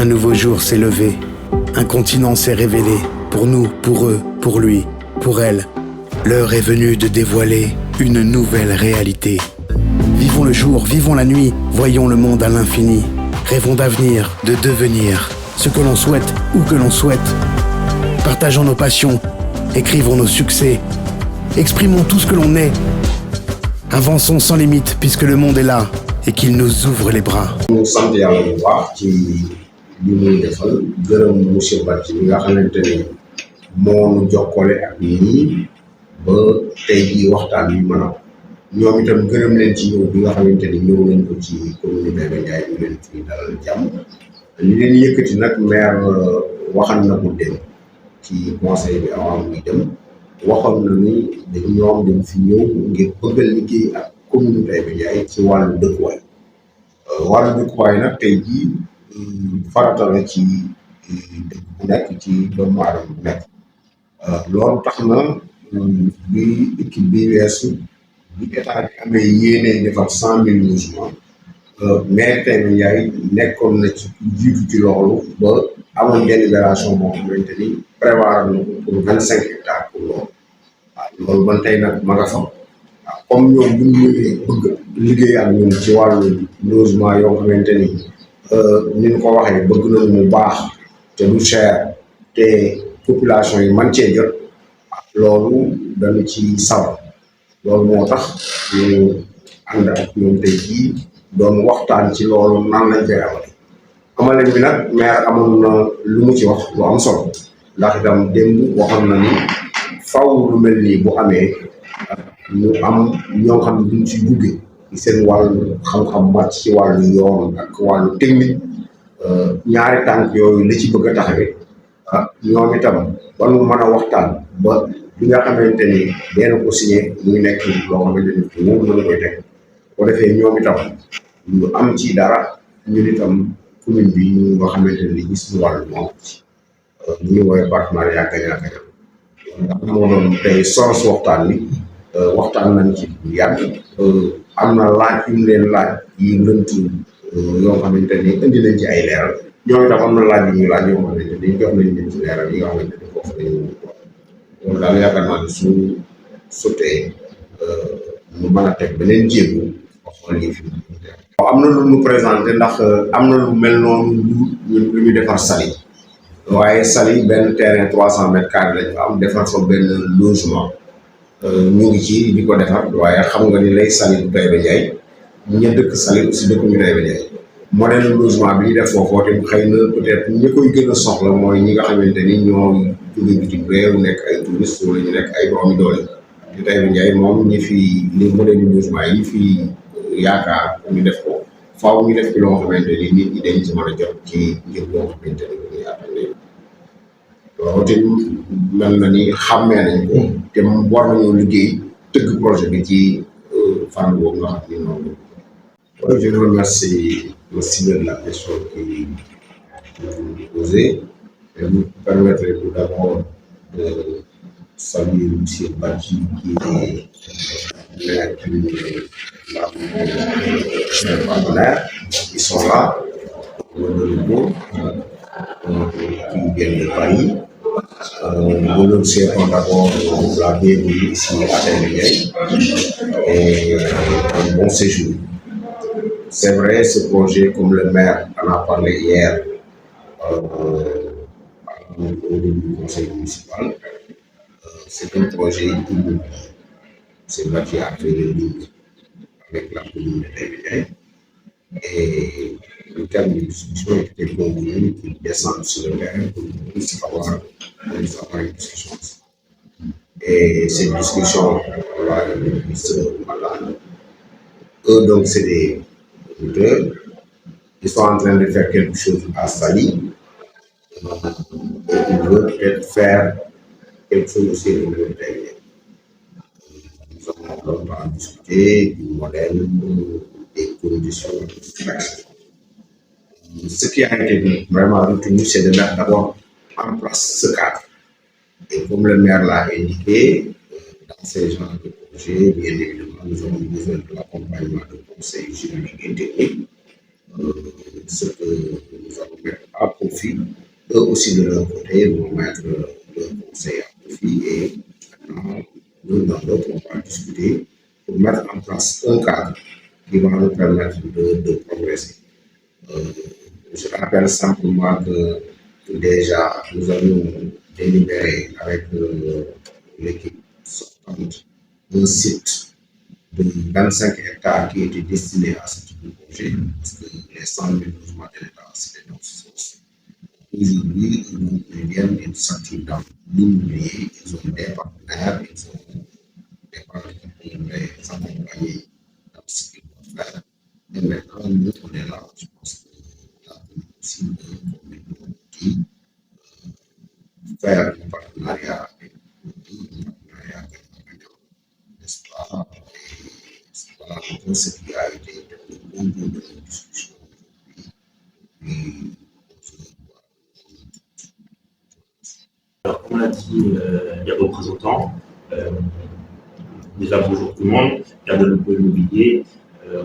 Un nouveau jour s'est levé. Un continent s'est révélé. Pour nous, pour eux, pour lui, pour elle. L'heure est venue de dévoiler une nouvelle réalité. Vivons le jour, vivons la nuit, voyons le monde à l'infini. Rêvons d'avenir, de devenir ce que l'on souhaite, où que l'on souhaite. Partageons nos passions, écrivons nos succès. Exprimons tout ce que l'on est. Avançons sans limite puisque le monde est là et qu'il nous ouvre les bras. Nous sant Yàlla bu baax ci li muy defal gërëm monsieur Badji mi nga xamante ni moo nu jokkale ak ñii ba tey jii waxtaan bi mën a ñoom itam gërëm leen ci ñëw bi nga xamante ni ñëw nañ ko ci commune Taïba Ndiaye ñu leen fi dalal jàmm li leen yëkkati nag maire waxal na ko dem ci conseil bi avant muy dem waxoon na ni ñoom dañ fi ñëw ngir bëgg a liggéey ak commune Taïba Ndiaye ci wàllu dëkkuwaay nag tey jii farata la ci dëkk bu nekk ci doomu aadama bu nekk loolu tax na bi équipe bi weesu bi état bi amee yéene defar 100,000 logements maire Taïba Ndiaye nekkoon na ci jiitu ci loolu ba amoon délibération boo xamante ni prévoir na ko pour 25 hectares pour loolu loolu ban tey nag ma nga fa comme ñoom bu ñu bëgg liggéey ak ñun ci wàllu logement yoo xamante ni ni ñu ko waxee bëgg nañu mu baax te du cher te population yi man cee jot loolu dañu ci sawar loolu moo tax ñu ànd ak ñoom tey jii doon waxtaan ci loolu nan lañ koy amale bi nag maire amoon na lu mu ci wax lu am solo ndax itam démb waxoon na ni faw lu mel nii bu amee ñu am ñoo xam ne duñ ci duggee seen wàllu xam-xam màcc ci wàllu yoon ak wàllu technique ñaari tànk yooyu la ci bëgg a taxawee ñoom itam ba nu mën a waxtaan ba bi nga xamante ni dina ko signé muy nekk loo xamante ni moom mën a koy teg boo defee ñoom itam ñu am ci dara ñun itam commune bi ñu nga xamante ni gis ñu wàllu moom ñu ngi woowee partenariat gagnant-gagnant ndax moo doon tey soros waxtaan bi waxtaan nañ ci bu yàgg am na laaj yu mu leen laaj yi lënt yoo xamante ni indi nañ ci ay leeral ñoom itam am na laaj yu ñuy laaj yoo xamante ni jox nañ leen ci leeral yi nga xamante ni foofu lañu loolu daal yaakaar naa ne suñu sotee ñu mën a teg beneen jéego xool yi fi am na lu ñu présenté ndax am na lu mel noonu lu ñu defar Saly waaye Saly benn terrain 300 mètres carrés lañu am defar fa benn logement ñu ngi ci di ko defar waaye xam nga ni lay Saly bu Taïba Ndiaye ña dëkk Saly aussi dëkkuñu Taïba Ndiaye modèle logement bi ñu def foofu te xëy na peut-être ñi koy gën a soxla mooy ñi nga xamante ni ñoo jóge bitim réew nekk ay touristes wala ñu nekk ay doomi doole te Taïba Ndiaye moom ñi fi li modèle logement yi fi yaakaar ñu def ko faaw ñu def ci loo xamante ni nit ñi dañ ci mën a jot ci ngir loo xamante ni bu ñuy attendé loolu te mel na ni xàmmee nañ ko te war nañoo liggéey tëgg projet bi ci fànn boobu nga xam ni noonu. Je remercie aussi de la question que vous posez. Et vous permettrez tout d'abord de saluer M. Badji qui est maire de partenaires qui sont là, qui viennent de Paris. Nous leur souhaitons d'abord la bienvenue ici à Taïba Ndiaye et un bon séjour. C'est vrai, ce projet, comme le maire en a parlé hier au début du conseil municipal, c'est un projet immobilier. C'est là qui a fait le link avec la commune de Taïba Ndiaye. Et le terme de discussion était convenu qu'il descende sur le terrain pour qu'on puisse avoir une discussion. Et cette discussion, on l'a eu le ministre Madame. Eux, donc, c'est des auteurs. Ils sont en train de faire quelque chose à Saly. Et ils veulent peut-être faire quelque chose aussi au niveau de Taïba. Nous avons longtemps discuté du modèle, des conditions d'extraction. Ce qui a été vraiment retenu, c'est de mettre d'abord en place ce cadre. Et comme le maire l'a indiqué, dans ces genres de projets, bien évidemment, nous avons besoin de l'accompagnement de conseils juridiques et techniques. Ce que nous allons mettre à profit. Eux aussi, de leur côté, vont mettre leur conseil à profit et maintenant, nous, dans l'autre, on va discuter pour mettre en place un cadre qui va nous permettre de progresser. Euh, je rappelle simplement que déjà, nous avons délibéré avec l'équipe sortante un site de 25 hectares qui était destiné à ce type de projet, parce que les 100 000 logements de l'État, c'est des ressources. Aujourd'hui, ils viennent, ils s'activent dans l'immobilier, ils ont des partenaires, ils ont des partenaires qui peuvent les accompagner dans ce qu'ils doivent faire. Et maintenant, nous, on est là, je pense que là, aussi, qui faire un partenariat avec un partenariat gagnant, n'est-ce pas? C'est pas un peu ce qui a été le bon bout de la discussion aujourd'hui. Alors, comme l'a dit les représentants, déjà bonjour tout le monde, cadre de l'emploi immobilier.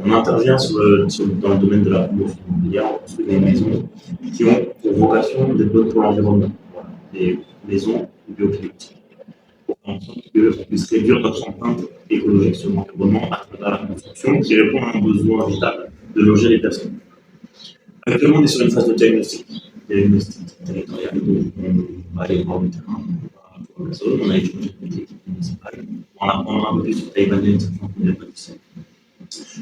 On intervient dans le domaine de la promotion immobilière, on construit des maisons qui ont pour vocation d'être bonnes pour l'environnement. Voilà, des maisons bioclimatiques. Pour faire en sorte qu'on puisse réduire notre empreinte écologique sur l'environnement à travers la construction qui répond à un besoin vital de loger les personnes. Actuellement, on est sur une phase de diagnostic territorial, donc on va aller voir le terrain pour la zone, on a échangé avec l'équipe municipale, on apprendra un peu plus sur Taïwan et certains premiers politiciens.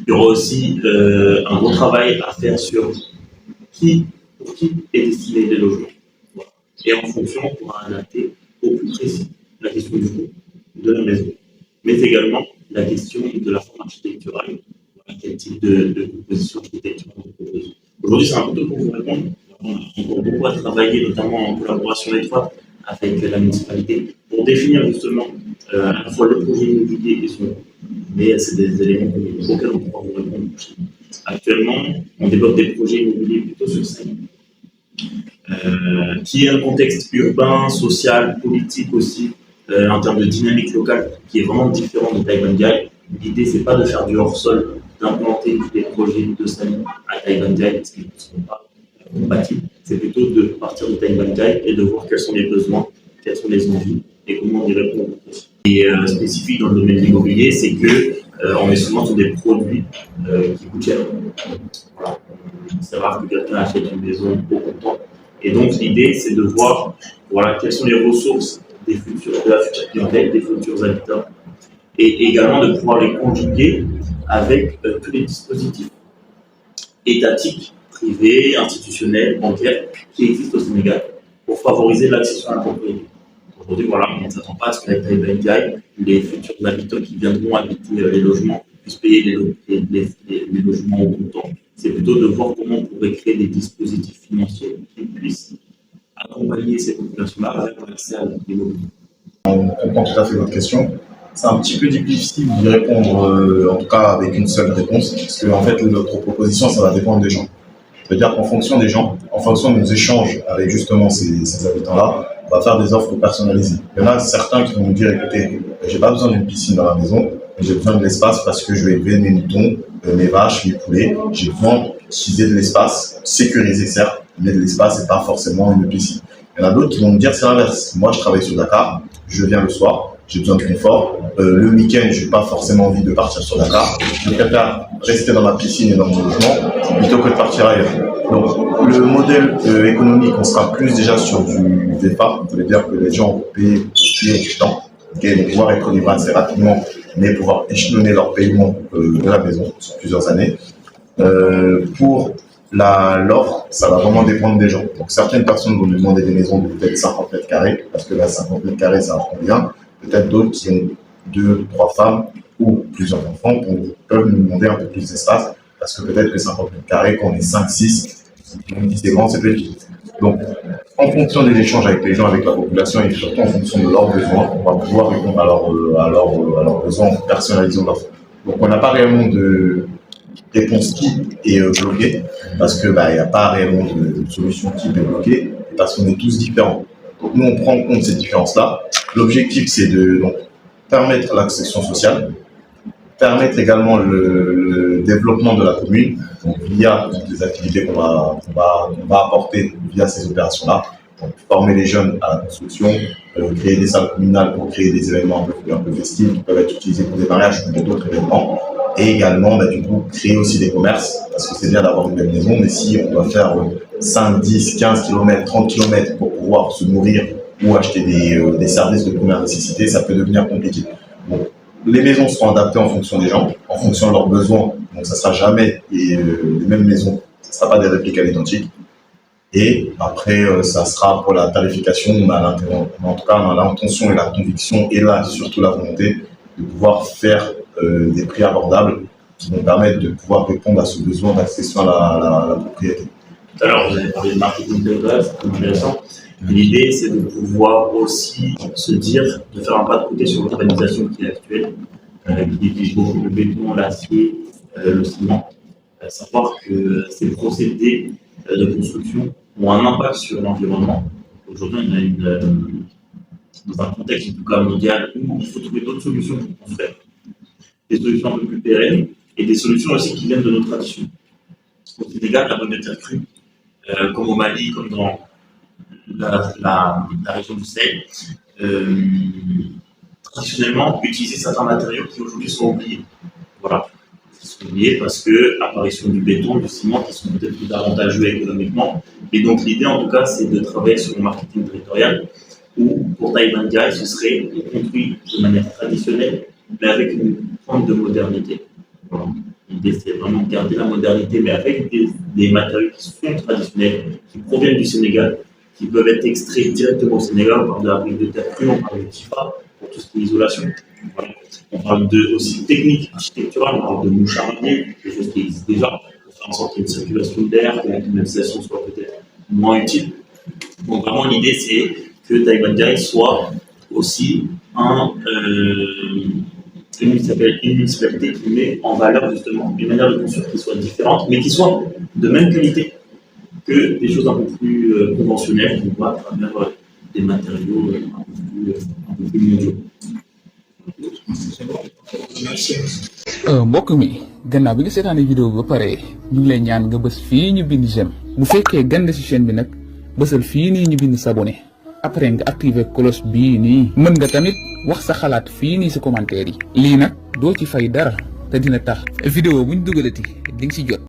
Il y aura aussi un gros travail à faire sur pour qui est destiné les logements. Voilà. Et en fonction, on pourra adapter au plus précis la question du coût de la maison, mais également la question de la forme architecturale, voilà, quel type de composition architecturale on propose. Aujourd'hui, c'est un peu tôt pour vous répondre. On a encore beaucoup à travailler, notamment en collaboration étroite avec la municipalité, pour définir justement à la fois le projet immobilier et son coût. Mais c'est des éléments auxquels on pourra vous répondre. Actuellement, on développe des projets immobiliers plutôt sur scène, qui est un contexte urbain, social, politique aussi, en termes de dynamique locale, qui est vraiment différent de Taïwan Diaye. L'idée, c'est pas de faire du hors-sol, d'implanter des projets de scène à Taïwan Diaye, parce qu'ils ne seront pas compatibles. C'est plutôt de partir de Taïwan Diaye et de voir quels sont les besoins, quelles sont les envies et comment on y répond. Et spécifique dans le domaine de l'immobilier, c'est que on est souvent sur des produits qui coûtent cher. Voilà. C'est rare que quelqu'un achète une maison au comptant. Et donc l'idée, c'est de voir quelles sont les ressources de la future clientèle, des futurs habitants, et également de pouvoir les conjuguer avec tous les dispositifs étatiques, privés, institutionnels, bancaires qui existent au Sénégal pour favoriser l'accession à la propriété. Aujourd'hui, on ne s'attend pas à ce qu'avec Taïwan Diaye, les futurs habitants qui viendront habiter les logements puissent payer les logements au comptant. C'est plutôt de voir comment on pourrait créer des dispositifs financiers qui puissent accompagner ces populations-là vers l'accès à l'immobilier. On comprend tout à fait votre question. C'est un petit peu difficile d'y répondre, en tout cas avec une seule réponse, parce que en fait, notre proposition, ça va dépendre des gens. C'est-à-dire qu'en fonction des gens, en fonction de nos échanges avec justement ces habitants-là, on va faire des offres personnalisées. Il y en a certains qui vont nous dire, écoutez, j'ai pas besoin d'une piscine dans la maison, j'ai besoin de l'espace parce que je vais élever mes moutons, mes vaches, mes poulets. J'ai besoin d'utiliser de l'espace, sécurisé certes, mais de l'espace et pas forcément une piscine. Il y en a d'autres qui vont me dire c'est l'inverse. Moi, je travaille sur Dakar, je viens le soir, j'ai besoin de confort. Le week-end, je n'ai pas forcément envie de partir sur Dakar. Je préfère rester dans ma piscine et dans mon logement plutôt que de partir ailleurs. Donc, le modèle économique, on sera plus déjà sur du VFA. Ça veut dire que les gens vont payer du temps. Okay, donc pouvoir être livrés assez rapidement, mais pouvoir échelonner leur paiement de la maison sur plusieurs années. Pour l'offre, ça va vraiment dépendre des gens. Donc, certaines personnes vont nous demander des maisons de peut-être 50 mètres carrés, parce que là, 50 mètres carrés, ça prend bien. Peut-être d'autres qui ont 2, 3 femmes ou plusieurs enfants peuvent nous demander un peu plus d'espace, parce que peut-être que 50 mètres carrés, quand on est 5, 6, c'est grand, c'est petit. Donc, en fonction des échanges avec les gens, avec la population, et surtout en fonction de leurs besoins, on va pouvoir répondre à leurs besoins en personnalisant l'offre. Donc, on n'a pas réellement de réponse type et bloquée, parce que il n'y a pas réellement de solution type et bloquée, parce qu'on est tous différents. Donc, nous, on prend en compte ces différences-là. L'objectif, c'est de permettre l'accession sociale, permettre également le développement de la commune, Donc, via les activités qu'on va apporter via ces opérations-là, donc former les jeunes à la construction, créer des salles communales pour créer des événements un peu festifs qui peuvent être utilisés pour des mariages ou pour d'autres événements. Et également, du coup, créer aussi des commerces, parce que c'est bien d'avoir une belle maison, mais si on doit faire 5, 10, 15 km, 30 km pour pouvoir se nourrir ou acheter des services de première nécessité, ça peut devenir compliqué. Donc, les maisons seront adaptées en fonction des gens, en fonction de leurs besoins. Donc, ça ne sera jamais les mêmes maisons, ce ne sera pas des répliques à l'identique. Et après, ça sera pour la tarification, en tout cas, on a l'intention et la conviction, et là, surtout la volonté, de pouvoir faire des prix abordables qui vont permettre de pouvoir répondre à ce besoin d'accession à la propriété. Tout à l'heure, vous avez parlé de marketing de base, c'est intéressant. L'idée, c'est de pouvoir aussi se dire, de faire un pas de côté sur l'urbanisation qui est actuelle, qui utilise beaucoup le béton, l'acier, le ciment. Savoir que ces procédés de construction ont un impact sur l'environnement. Aujourd'hui, on a dans un contexte en tout cas mondial où il faut trouver d'autres solutions pour construire. Des solutions un peu plus pérennes et des solutions aussi qui viennent de nos traditions. Au Sénégal, la bonne de terre crue, comme au Mali, comme dans la région du Sahel, traditionnellement utiliser certains matériaux qui aujourd'hui sont oubliés. Voilà. Ils sont oubliés parce que l'apparition du béton, du ciment, qui sont peut-être plus avantageux économiquement. Et donc l'idée en tout cas, c'est de travailler sur le marketing territorial où pour Taïwandia, ce serait construit de manière traditionnelle, mais avec une forme de modernité. Voilà. L'idée, c'est vraiment de garder la modernité, mais avec des matériaux qui sont traditionnels, qui proviennent du Sénégal, qui peuvent être extraits directement au Sénégal. On parle de la brique de terre crue, on parle de TIFA, pour tout ce qui est isolation. Voilà. On parle aussi de techniques architecturales, on parle de mouches araignées, des choses qui existent déjà, pour faire en sorte qu'il y ait une circulation d'air, que la climatisation soit peut-être moins utile. Donc vraiment, l'idée, c'est que Taïwandia soit aussi une municipalité qui met en valeur justement une manière de construire qui soit différente, mais qui soit de même qualité que des choses un peu plus conventionnelles qu'on voit à travers des matériaux un peu plus mondiaux. mbokk mi gannaaw bi nga seetaane vidéo ba pare ñu ngi lay ñaan nga bës fii ñu bind j'aime bu fekkee gande ci chaîne bi nag bësal fii nii ñu bind s'abonner après nga activer cloche bii nii mën nga tamit wax sa xalaat fii nii ci commentaire yi lii nag doo ci fay dara te dina tax vidéo buñ dugalati di nga ci jot